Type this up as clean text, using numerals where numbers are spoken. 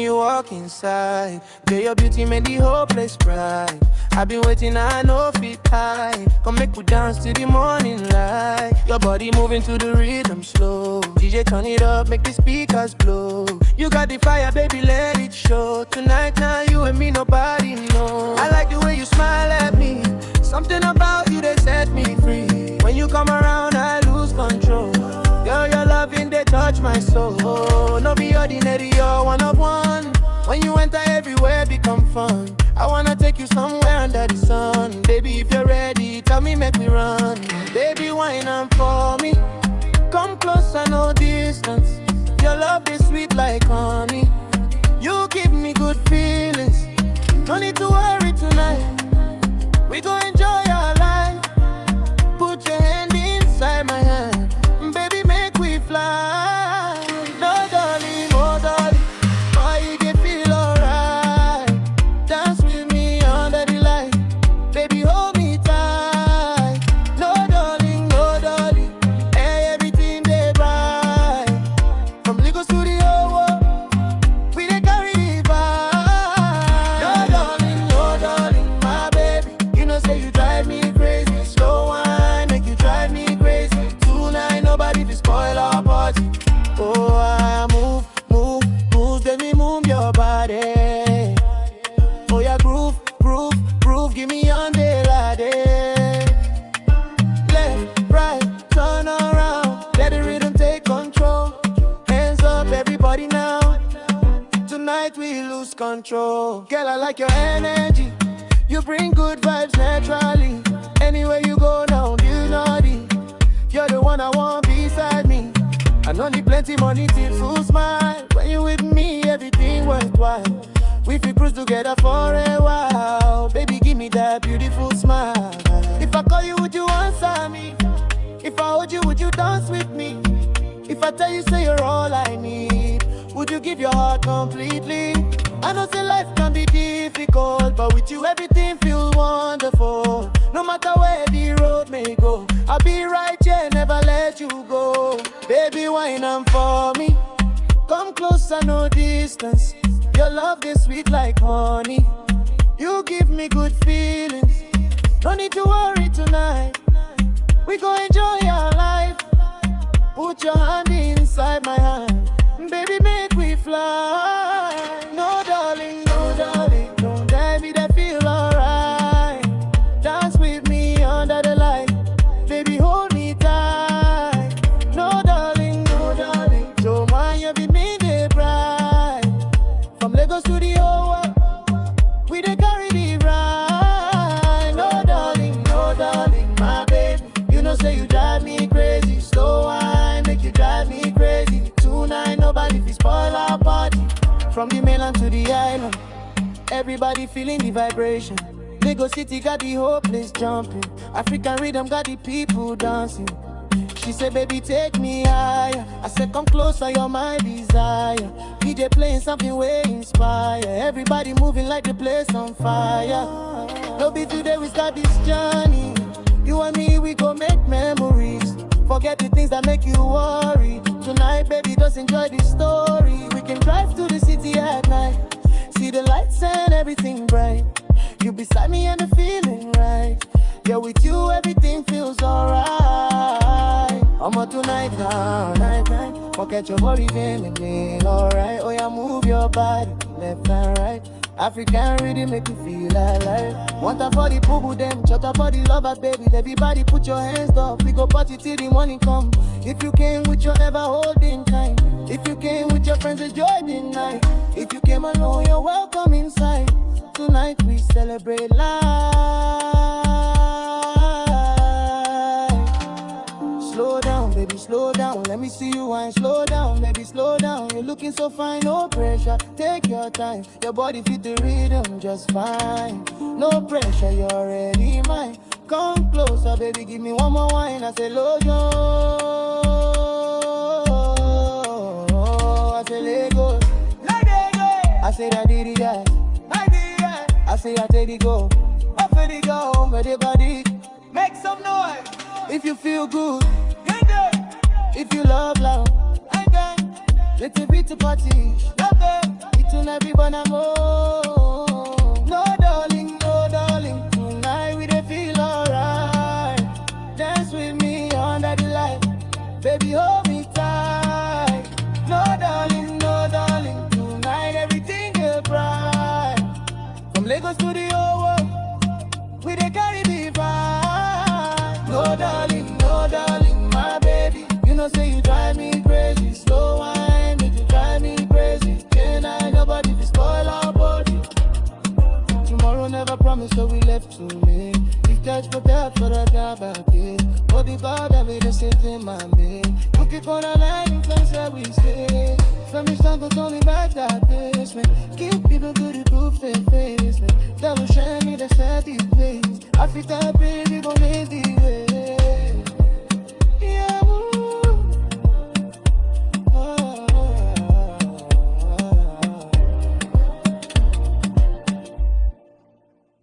you walk inside. Girl, your beauty made the whole place bright. I've been waiting, I know fit high. Come make we dance till the morning light. Your body moving to the rhythm slow. DJ turn it up, make the speakers blow. You got the fire, baby, let it show. Tonight, now you and me, nobody know. I like the way you smile at me. Something about you that set me free. When you come around, I lose control. Girl, your loving, they touch my soul. No be ordinary, you're one of one. When you enter, everywhere become fun. I wanna take you somewhere under the sun. Baby, if you're ready, tell me, make me run. Baby, wine on for me. Come closer, no distance. Your love is sweet like honey. You give me good feelings. No need to worry tonight. We gon' enjoy our life. Put your hand inside my hand. Baby, make we fly. No, darling, oh, darling. Why you can feel alright? Dance with me under the light. Baby, hold me tight. No, darling, no, darling. Hey, everything they bright. From Lagos to the Owo, we dey carry the vibe. No, darling, no, darling, my baby. You know, say you drive me crazy. Slow wine, make you drive me crazy. Tonight, nobody to spoil our party. Oh, I move, let me move your body. Oh, yeah, groove, give me on the lady. Left, right, turn around. Let the rhythm take control. Hands up, everybody now. Tonight we lose control. Girl, I like your energy. You bring good vibes naturally. Anywhere you go now, you naughty. You're the one I want beside me. I don't need plenty money till full smile. When you with me, everything worthwhile. We feel cruise together for a while. Baby, give me that beautiful smile. If I call you, would you answer me? If I hold you, would you dance with me? If I tell you, say you're all I need, would you give your heart completely? I know say life can be difficult, but with you everything feels wonderful. No matter where the road may go, I'll be right here, never let you go. Baby, wine on for me. Come closer, no distance. Your love is sweet like honey. You give me good feelings. No need to worry tonight. We gon' enjoy our life. Put your hand inside my hand. Baby, make we fly. No, darling, don't let me that feel alright. Dance with me under the light. Baby, hold me tight. No, darling, don't mind you be me the bride. From Lagos to the Owo, we dey carry the ride. No, darling, my baby. You know, say you drive me crazy. Slow wine, make you drive me crazy. Tonight, nobody fi spoil our party. From the mainland to the island, everybody feeling the vibration. Lagos City got the whole place jumping. African rhythm got the people dancing. She said, baby, take me higher. I said, come closer, you're my desire. DJ playing something way inspire. Everybody moving like the place on fire. No be today we start this journey. You and me, we go make memories. Forget the things that make you worry. Tonight, baby, just enjoy the story. We can drive to the city at night. See the lights and everything bright. You beside me and the feeling right. Yeah, with you, everything feels alright. I'm on tonight now, night. Forget your body feeling alright. Oh, yeah, move your body, left and right. African rhythm make you feel alive. Want a body, poo them, shut up for the lovers, baby. Everybody put your hands up. We go party till the morning come. If you came with your ever holding time. If you came with your friends, enjoy the night. If you came alone, you're welcome inside. Tonight we celebrate life. Slow down, baby, slow down. Let me see you wine. Slow down, baby, slow down. You're looking so fine, no pressure. Take your time. Your body fit the rhythm just fine. No pressure, you're already mine. Come closer, baby, give me one more wine. I say, Lojo. I say, Lagos. I say, I did it, yeah. I say, I take it go. Up for the go, for the body. Make some noise. If you feel good. If you love loud. Let's beat the party. Love it. It will never wanna move. No darling, tonight we dey feel alright. Dance with me under the light, baby hold me tight. No darling, tonight everything is bright. From Lagos to the old world, we dey carry the vibe. No darling, my baby, you know say you drive me crazy. Slow wine, make you drive me crazy. Can't I nobody to spoil our body. Tomorrow never promised, so we left today. If that's prepared for the job I did. But the God that made us sit in my bed. Looking for the light in place where we stay. From your song, go me back that basement. Keep people good.